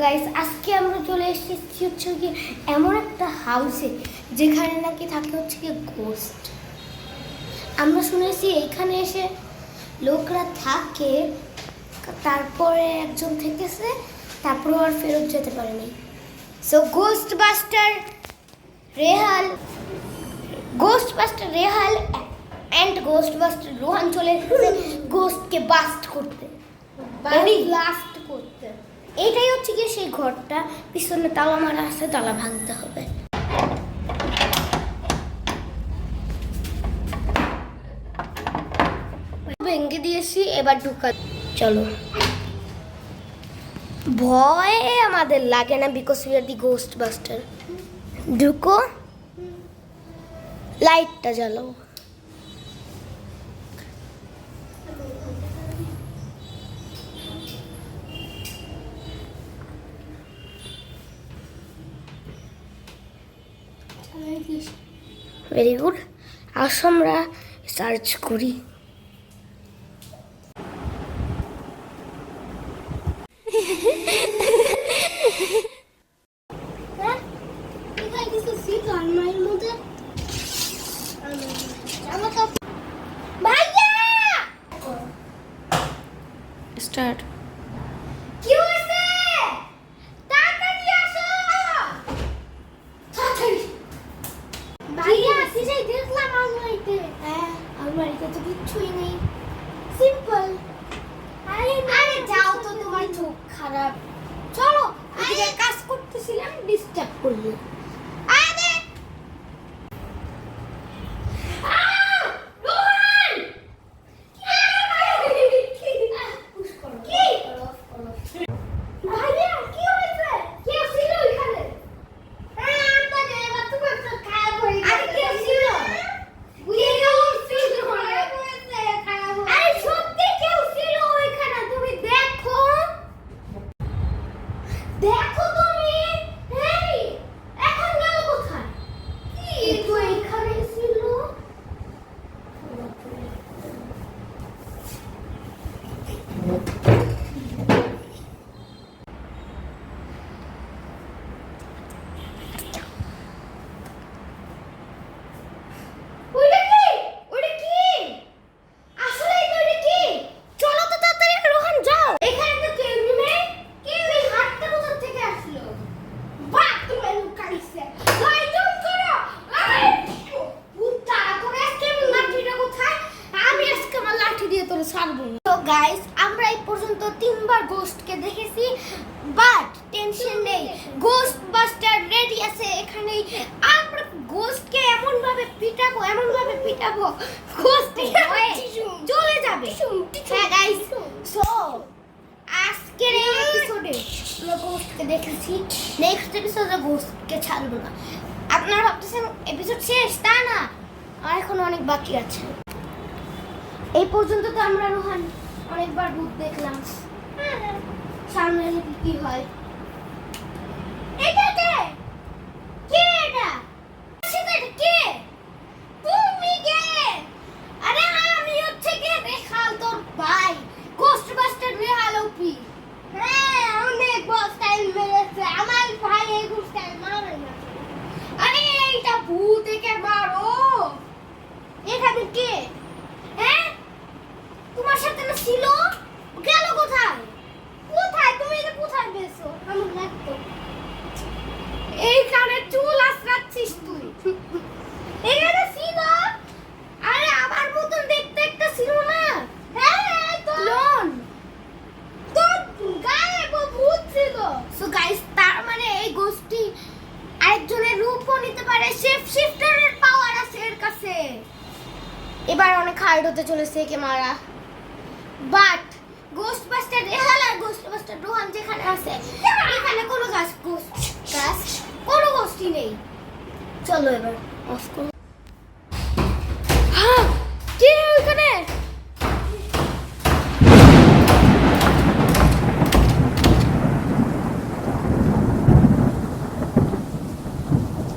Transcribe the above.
Guys আজকে আমরা চলে এসেছি হচ্ছে কি এমন একটা হাউসে যেখানে নাকি থাকে হচ্ছে কি গোস্ট। আমরা শুনেছি এইখানে এসে লোকরা থাকে, তারপরে একজন থেকেছে, তারপরে আর ফেরত যেতে পারেনি। সো গোস্টবাস্টার রেহাল অ্যান্ড গোস্টবাস্টার রোহান চলে এসেছে গোস্টকে বাস্ট করতে, ব্লাস্ট করতে। এইটাই হচ্ছে কি সেই ঘরটা, পিছনে তালা মারা আছে, তালা ভাঙতে হবে। ভেঙে দিয়েছি, এবার ঢুকা। চলো, ভয় আমাদের লাগে না, because we are the ghost buster. ঢুকো, লাইটটা জ্বালাও। ভেরি গুড, আসো আমরা সার্চ করি। স্টার্ট। কি হয়েছে? তাড়াতাড়ি আসো। তাড়াতাড়ি। ভাইয়া আসিসই, দেখলাম আলমারিতে। হ্যাঁ, আলমারিতে তো কিচ্ছুই নেই, সিম্পল। আরে যাও তো, তোমার চোখ খারাপ। চলো, এদিকে কাজ করতেছিলাম, ডিস্টার্ব করলে। আরে দেখো তুমি, এই এখন গেল কোথায়? কি তো এখানে ছিল। ওইটা কি? ওইটা কি? আসলে তো ওইটা কি? চলো তো তাড়াতাড়ি, রোহান যাও। এখানে তো কেউ নেই। কেউ এই হাতটা কোথা থেকে আসলো? বাহ, তুমি লুকাইছে। গাইডন করো। আরে পুতা, তোরে আজকে লাঠিটা কোথায়? আমি আজকে আমার লাঠি দিয়ে তোরে ছাড়বো। তো গাইস, আমরা এই পর্যন্ত 3 বার গোস্টকে দেখেছি, বাট টেনশন নেই, গোস্ট বাস্টার রেডি আছে এখানেই। আমরা গোস্টকে এমন ভাবে পিটাবো গোস্ট চলে যাবে। হ্যাঁ গাইস, সো আজকের এই এপিসোডে আমরা গোস্টকে দেখেছি, নেক্সট এপিসোডে গোস্টকে ছাড়বো না। আপনারা ভাবতেছেন এপিসোড শেষ, তা না, আর এখন অনেক বাকি আছে। এই পর্যন্ত তো আমরা রোহান অনেকবার ভূত দেখলাম, সামনে কি হয়। এটা কে? কে এটা? সেটা কে? তুমি কে? আরে আমি হচ্ছে কে রেহাল, তোর ভাই গোস্টবাস্টার রেহাল ওপি। হ্যাঁ, অনেক গোস্টাইল মেরেছে আমার ভাই, এই গোস্টাইল মারে না। আরে এইটা ভূত, একে মারো। এখানে কে? হ্যাঁ, তোমার সাথে না ছিল, গেল কোথায়? কোথায় তুমি এটা কোথায় পেয়েছো? আমার লাগতো এইখানে চুল আঁচড়াচ্ছিস তুই। এখানে ছিল, আরে আমার মতন দেখতে একটা ছিল না। হ্যাঁ তো লোন তো গায়ে ভূত ছিল। সো গাইস, তার মানে এই গোষ্ঠী আরেকজনের রূপও নিতে পারে, শেপ শিফটারের পাওয়ার আছে এর কাছে। এবার অনেক হার্ড হতে চলেছে একে মারা, বাট গোস্টবাস্টার রেহাল আর গোস্টবাস্টার রোহান যেখানে আছে, এখানে কোনো কোনো গোষ্ঠী নেই। চলো এবার অফ করো।